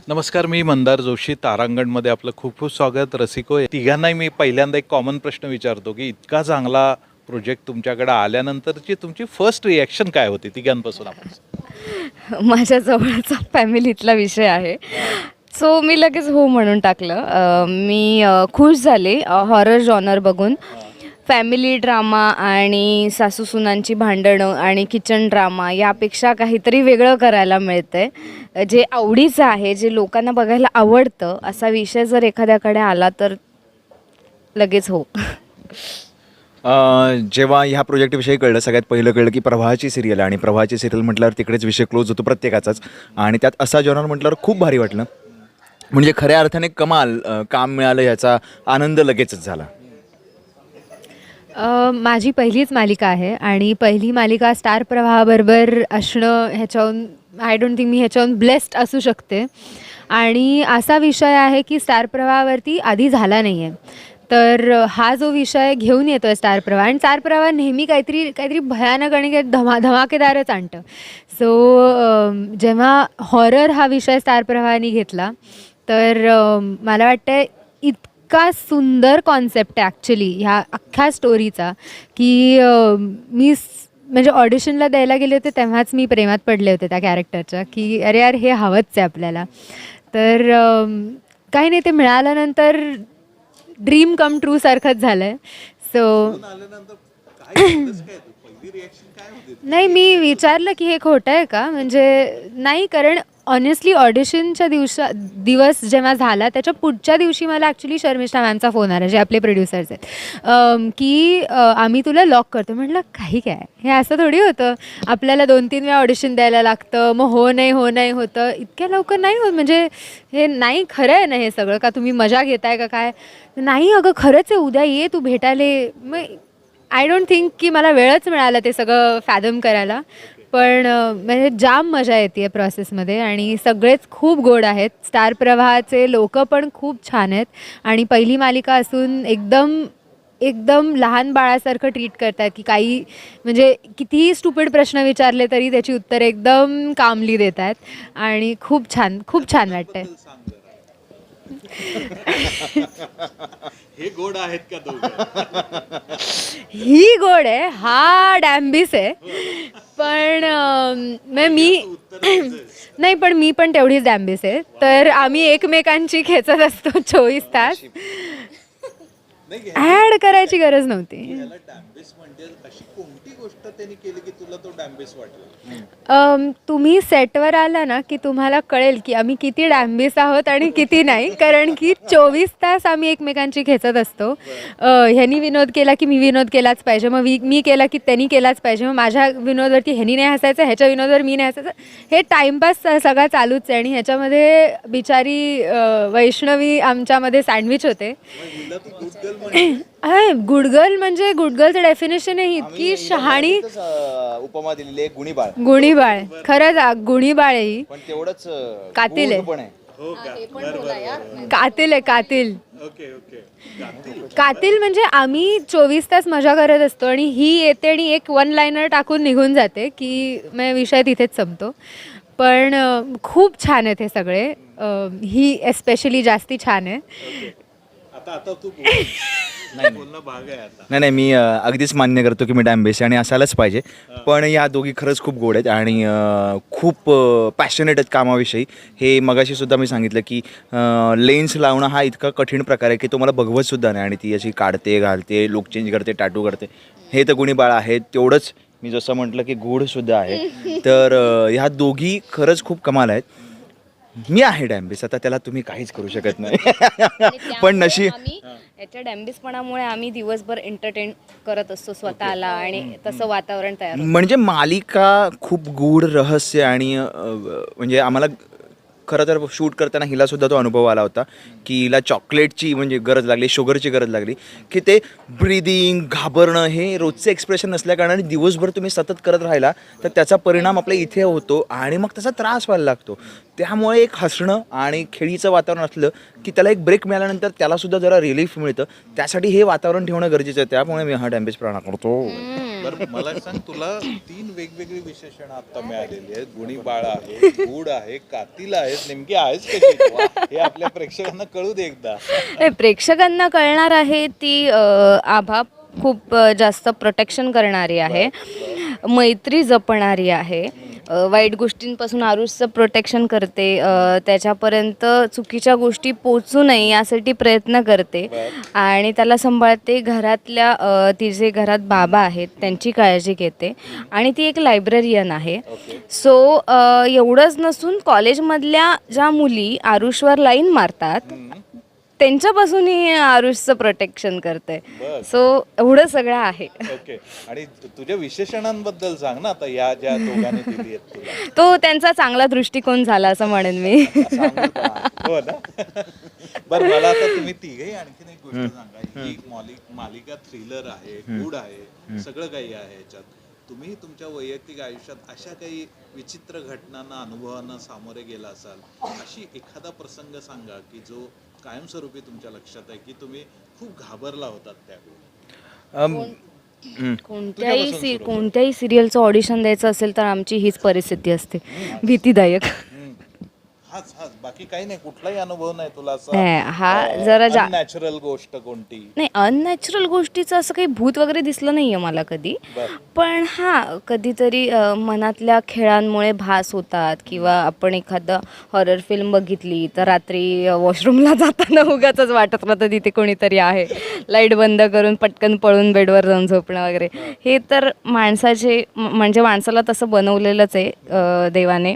नमस्कार, मी मंदार जोशी. तारांगणमध्ये आपलं खूप खूप स्वागत. रसिको, तिघांनाही मी पहिल्यांदा एक कॉमन प्रश्न विचारतो की इतका चांगला प्रोजेक्ट तुमच्याकडे आल्यानंतरची तुमची फर्स्ट रिॲक्शन काय होती तिघांपासून? आपण माझ्या जवळचा फॅमिलीतला विषय आहे. सो मी लगेच हो म्हणून टाकलं. मी खुश झाले हॉरर जॉनर बघून. फॅमिली ड्रामा आणि सासूसुनांची भांडणं आणि किचन ड्रामा यापेक्षा काहीतरी वेगळं करायला मिळतंय, जे आवडीचं आहे, जे लोकांना बघायला आवडतं. असा विषय जर एखाद्याकडे आला तर लगेच हो. जेव्हा ह्या प्रोजेक्टविषयी कळलं, सगळ्यात पहिलं कळलं की प्रवाहाची सिरियल आहे आणि प्रवाहाची सिरियल म्हटल्यावर तिकडेच विषय क्लोज होतो प्रत्येकाचाच. आणि त्यात असा जॉनर म्हटल्यावर खूप भारी वाटलं. म्हणजे खऱ्या अर्थाने कमाल काम मिळालं याचा आनंद लगेचच झाला. माझी पहिलीच मालिका आहे आणि पहिली मालिका स्टार प्रवाहाबरोबर असणं ह्याच्याहून आय डोंट थिंक मी ह्याच्याहून ब्लेस्ड असू शकते. आणि असा विषय आहे की स्टार प्रवाहावरती आधी झाला नाही आहे. तर हा जो विषय घेऊन येतो आहे स्टार प्रवाह, आणि स्टार प्रवाह नेहमी काहीतरी काहीतरी भयानक आणि काही धमाकेदारच आणतं. सो जेव्हा हॉरर हा विषय स्टार प्रवाहाने घेतला तर मला वाटतं इतका सुंदर कॉन्सेप्ट आहे ॲक्च्युली ह्या अख्ख्या स्टोरीचा की म्हणजे ऑडिशनला द्यायला गेले होते तेव्हाच मी प्रेमात पडले होते त्या कॅरेक्टरच्या, की अरे यार हे हवंच आहे आपल्याला. तर काही नाही, ते मिळाल्यानंतर ड्रीम कम ट्रू सारखंच झालं आहे. सो नाही, मी विचारलं की हे खोटं आहे का, म्हणजे नाही, कारण ऑनेस्टली ऑडिशनच्या दिवस जेव्हा झाला त्याच्या पुढच्या दिवशी मला ॲक्च्युली शर्मिष्ठा मॅमचा फोन आला, जे आपले प्रोड्युसर्स आहेत, की आम्ही तुला लॉक करतो. म्हटलं काही काय, हे असं थोडी होतं, आपल्याला 2-3 वेळा ऑडिशन द्यायला लागतं, मग हो नाही होतं, इतक्या लवकर नाही होत, म्हणजे हे नाही, खरं आहे ना हे सगळं, का तुम्ही मजा घेताय का काय? नाही अगं खरंच आहे, उद्या ये तू भेटायला. मग आय डोंट थिंक की मला वेळच मिळाला ते सगळं फॅदम करायला. पण म्हणजे जाम मजा येते प्रोसेसमध्ये आणि सगळेच खूप गोड आहेत. स्टार प्रवाहाचे लोक पण खूप छान आहेत आणि पहिली मालिका असून एकदम लहान बाळासारखं ट्रीट करतात, की काही म्हणजे कितीही स्टुपिड प्रश्न विचारले तरी त्याची उत्तरे एकदम कामली देत आहेत आणि खूप छान वाटतंय. हे गोड आहेत का दोघं? ही गोड आहे, हा डॅम्बिस आहे. पण मी नाही, पण मी पण तेवढीच डॅम्बिस आहे. तर आम्ही एकमेकांची खेचत असतो 24 तास. ॲड करायची गरज नव्हती. म्हणजे अशी कोणती गोष्ट त्यांनी केली की तुला तो डॅम्बिस वाटला? तुम्ही सेटवर आला ना की तुम्हाला कळेल की आम्ही किती डॅम्बिस आहोत आणि किती नाही, कारण की 24 तास आम्ही एकमेकांची खेचत असतो. ह्यानी विनोद केला की मी विनोद केलाच पाहिजे, मग मी केला की त्यांनी केलाच पाहिजे, मग माझ्या विनोदवरती ह्यानी नाही हसायचं, ह्याच्या विनोदवर मी नाही हसायचं. हे टाईमपास सगळा चालूच आहे. आणि ह्याच्यामध्ये बिचारी वैष्णवी आमच्यामध्ये सँडविच होते. गुडगर्ल म्हणजे गुडगर्लचं डेफिनेशन आहे इतकी शहाणी उपमा दिलेली गुणीबाळ. गुणीबाळ, खरंच गुणीबाळ आहे ही. पण तेवढंच कातील आहे. कातील म्हणजे आम्ही 24 तास मजा करत असतो आणि ही येते आणि एक 1 लाइनर टाकून निघून जाते की विषय तिथेच संपतो. पण खूप छान आहेत हे सगळे. ही एस्पेशली जास्ती छान आहे. नाही, मी अगदीच मान्य करतो की मी डॅम्बिस आणि असायलाच पाहिजे. पण या दोघी खरंच खूप गोड आहेत आणि खूप पॅशनेट आहेत कामाविषयी. हे मगाशी सुद्धा मी सांगितलं की लेन्स लावणं हा इतका कठीण प्रकार आहे की तो मला बघवत सुद्धा नाही, आणि ती अशी काढते, घालते, लुक चेंज करते, टॅटू करते. हे तर गुणीबाळ आहेत. तेवढंच मी जसं म्हटलं की गूढसुद्धा आहे. तर ह्या दोघी खरंच खूप कमाल आहेत. मी आहे डॅम्बिस, आता त्याला तुम्ही काहीच करू शकत नाही. पण याच्या डॅम्बिसपणामुळे आम्ही दिवसभर एंटरटेन करत असतो स्वतःला आणि तसं वातावरण तयार होतं. म्हणजे मालिका खूप गूढ रहस्य आणि म्हणजे आम्हाला खरं तर शूट करताना हिलासुद्धा तो अनुभव आला होता की हिला चॉकलेटची म्हणजे गरज लागली, शुगरची गरज लागली, की ते ब्रिदिंग, घाबरणं हे रोजचे एक्सप्रेशन नसल्याकारणाने दिवसभर तुम्ही सतत करत राहिला तर त्याचा परिणाम आपल्या इथे होतो आणि मग त्याचा त्रास व्हायला लागतो. त्यामुळे एक हसणं आणि खेळीचं वातावरण असलं की त्याला एक ब्रेक मिळाल्यानंतर त्यालासुद्धा जरा रिलीफ मिळतं. त्यासाठी हे वातावरण ठेवणं गरजेचं आहे. त्यामुळे मी हा डॅम्बिस प्राणा करतो. बरं मला सांग, तुला 3 वेगवेगळी विशेषणं आता मिळालेली आहेत. गुणी बाळा आहे, गूढ आहे, कातील आहे, नेमकी आहेच कशी तू? हे आपल्या प्रेक्षकांना कळू दे एकदा. प्रेक्षकांना कळणार आहे ती आभा खूप जास्त प्रोटेक्शन करणारी आहे, मैत्री जपणारी आहे, वाईट गोष्टींपासून आरुषचं प्रोटेक्शन करते, त्याच्यापर्यंत चुकीच्या गोष्टी पोचू नये यासाठी प्रयत्न करते आणि त्याला सांभाळते. घरातल्या तिचे घरात बाबा आहेत त्यांची काळजी घेते आणि ती एक लायब्ररियन आहे. सो एवढंच नसून कॉलेजमधल्या ज्या मुली आरुषवर लाईन मारतात त्यांच्यापासूनही आरुषचं प्रोटेक्शन करते. सो एवढं सगळं आहे. ओके. आणि तुझ्या विशेषणांबद्दल सांग ना आता, या ज्या दोघांनी दिली आहेत तुला. तो त्यांचा चांगला दृष्टिकोन झाला असं म्हणेन मी. हो ना. बरं मला आता तुम्ही तिघही आणखीन एक गोष्ट सांगा. ही मालिका थ्रिलर आहे, गूढ आहे, सगळं काही आहे याच्यात. तुम्ही तुमच्या वैयक्तिक आयुष्यात अशा काही विचित्र घटनांना, अनुभवांना सामोरे गेला असाल, अशी एखादा प्रसंग सांगा की जो कायमस्वरूपी तुमच्या लक्षात आहे, की तुम्ही खूप घाबरला होतात त्यावेळी. कोणत्याही सिरियलचं ऑडिशन द्यायचं असेल तर आमची हीच परिस्थिती असते, भीतीदायक. हाच बाकी काही नाही, कुठलाही अनुभव नाही तुला नाही, हा जरा नॅचरल गोष्ट कोणती? नाही, अननॅचरल गोष्टीचं असं काही भूत वगैरे दिसलं नाहीये मला कधी. पण हा कधीतरी मनातल्या खेळांमुळे भास होतात, किंवा आपण एखादं हॉरर फिल्म बघितली तर रात्री वॉशरूमला जाताना उगाचच वाटत राहतं तिथे कोणीतरी आहे, लाईट बंद करून पटकन पळून बेडवर जाऊन झोपणं वगैरे. हे तर माणसाचे म्हणजे माणसाला तसं बनवलेलंच आहे देवाने,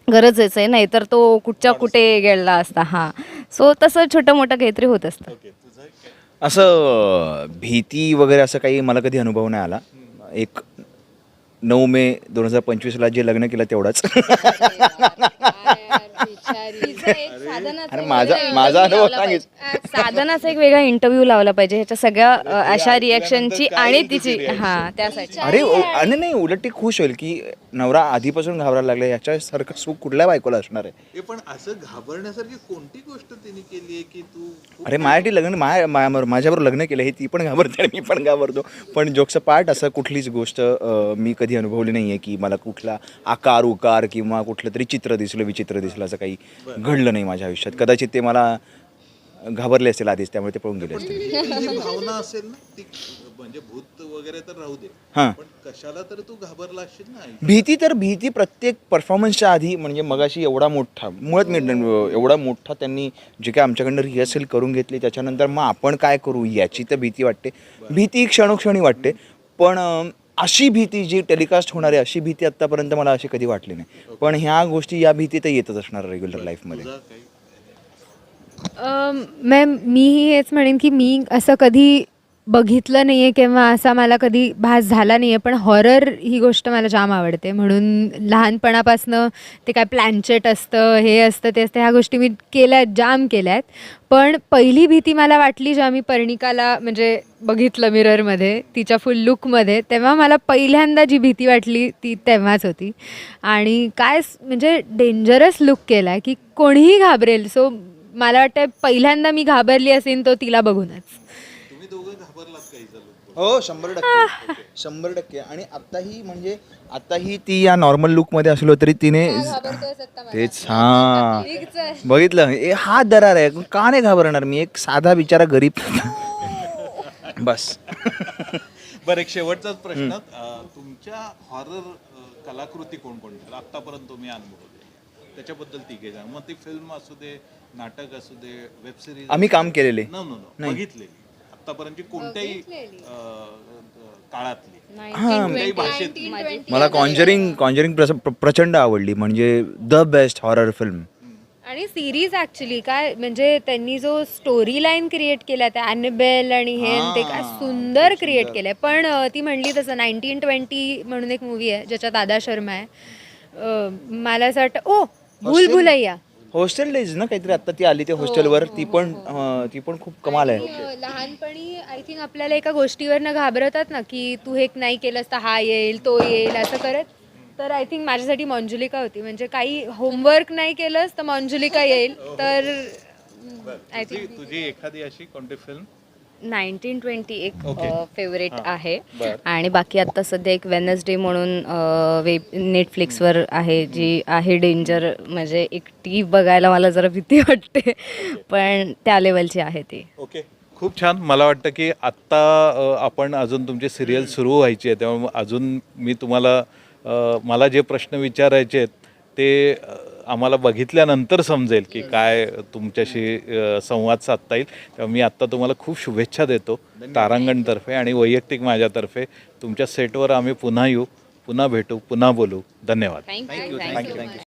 गरजेचं आहे, नाही तर तो कुठच्या कुठे गेला असता. हां, सो तसं छोटं मोठं काहीतरी होत असतं. असं भीती वगैरे असं काही मला कधी अनुभव नाही आला. एक 9 मे 2025 जे लग्न केलं तेवढाच. माझा अनुभव सांगितलं. साधनाचा एक वेगळा इंटरव्ह्यू लावला पाहिजे ह्याच्या सगळ्या अशा रिॲक्शनची आणि तिची. हां, त्यासाठी. अरे नाही, उलट ती खुश होईल की नवरा आधीपासून घाबरायला लागला, याच्यासारखं सुख कुठल्या बायकोला असणार आहे. पण असं घाबरण्यासारखी कोणती गोष्ट तिने केली आहे की तू? अरे माझ्यासाठी लग्न माझ्याबरोबर लग्न केलं हे ती पण घाबरते आणि मी पण घाबरतो. पण जोक्स पार्ट असं कुठलीच गोष्ट मी कधी अनुभवली नाही आहे की मला कुठला आकार उकार किंवा कुठलं तरी चित्र दिसलं, विचित्र दिसलं, असं काही घडलं नाही माझ्या आयुष्यात. कदाचित ते मला घाबरले असेल आधीच, त्यामुळे ते पळून गेले असतील. जी भावना असेल ना ती, म्हणजे भूत वगैरे तर राहू दे, हां, पण कशाला तर तू घाबरला असशील ना. भीती प्रत्येक परफॉर्मन्सच्या आधी, म्हणजे मगाशी एवढा मोठा, मुळात मी एवढा मोठा त्यांनी जे काय आमच्याकडनं रिहर्सल करून घेतली, त्याच्यानंतर मग आपण काय करू याची तर भीती वाटते. भीती क्षणोक्षणी वाटते, पण अशी भीती जी टेलिकास्ट होणार आहे अशी भीती आत्तापर्यंत मला अशी कधी वाटली नाही. पण ह्या गोष्टी, या भीती तर येतच असणार रेग्युलर लाईफमध्ये. मी हेच म्हणेन की मी असं कधी बघितलं नाही आहे किंवा असा मला कधी भास झाला नाही आहे, पण हॉरर ही गोष्ट मला जाम आवडते. म्हणून लहानपणापासनं ते काय प्लॅनचेट असतं, हे असतं, ते असतं, ह्या गोष्टी मी जाम केल्या आहेत. पण पहिली भीती मला वाटली जेव्हा मी पर्णिकाला म्हणजे बघितलं मिररमध्ये तिच्या फुल लुकमध्ये, तेव्हा मला पहिल्यांदा जी भीती वाटली ती तेव्हाच होती. आणि काय म्हणजे डेंजरस लुक केला आहे की कोणीही घाबरेल. सो मला वाटतं पहिल्यांदा मी घाबरली असेन तो तिला बघूनच. तुम्ही दोघं घाबरलात काही झालं? हो, 100%. 100%. आणि आताही ती या नॉर्मल लुकमध्ये असलो तरी तिने तेच, हां बघितलं, हा दरार आहे, का नाही घाबरणार मी, एक साधा बिचारा गरीब. बस. बरं, एक शेवटचाच प्रश्न, तुमच्या हॉरर कलाकृती कोणकोणत्या आतापर्यंत तुम्ही अनुभवले त्याच्याबद्दल तिघे जण, मग ती फिल्म असू दे, नाटक असू दे, वेब सिरीज, आम्ही काम केलेले बघितलेली आतापर्यंत कोणत्याही काळातली, हां, कोणत्याही भाषेतली? मला कॉन्जरिंग प्रचंड आवडली, म्हणजे द बेस्ट हॉरर फिल्म. आणि सिरीज ॲक्च्युली काय म्हणजे त्यांनी जो स्टोरी लाईन क्रिएट केला त्या ॲनिबेल आणि हे ते काय सुंदर क्रिएट केलं आहे. पण ती म्हणली तसं 1920 म्हणून एक मूवी आहे ज्याच्यात आदा शर्मा आहे. मला असं वाटतं भूल भुलैया, हॉस्टेल डेज ना काहीतरी आता ती आली ते हॉस्टेलवर, ती पण खूप कमाल आहे. लहानपणी आय थिंक आपल्याला एका गोष्टीवरनं घाबरतात ना की तू हे नाही केलंस तर हा येईल तो येईल असं करत, तर आय थिंक माझ्यासाठी मंजुलिका होती. म्हणजे काही होमवर्क नाही केलंस तर मंजुलिका येईल. तर आय थिंक तुझी एखादी अशी कोणती फिल्म? 1920 एक Okay. फेवरेट आहे बरं. आणि बाकी आता सध्या एक वेनसडे म्हणून वेब नेटफ्लिक्सवर आहे जी आहे डेंजर, म्हणजे एकटी बघायला मला जरा भीती वाटते पण त्या लेवलची आहे ती. ओके, खूप छान. मला वाटतं की आत्ता आपण अजून तुमची सिरियल सुरू व्हायची आहे, त्यामुळे अजून मी तुम्हाला मला जे प्रश्न विचारायचे आहेत ते आम्हाला बघितल्यानंतर समजेल की काय तुमच्याशी संवाद साधता येईल. तेव्हा मी आत्ता तुम्हाला खूप शुभेच्छा देतो तारांगणतर्फे आणि वैयक्तिक माझ्यातर्फे. तुमच्या सेटवर आम्ही पुन्हा येऊ, पुन्हा भेटू, पुन्हा बोलू. धन्यवाद. थँक्यू.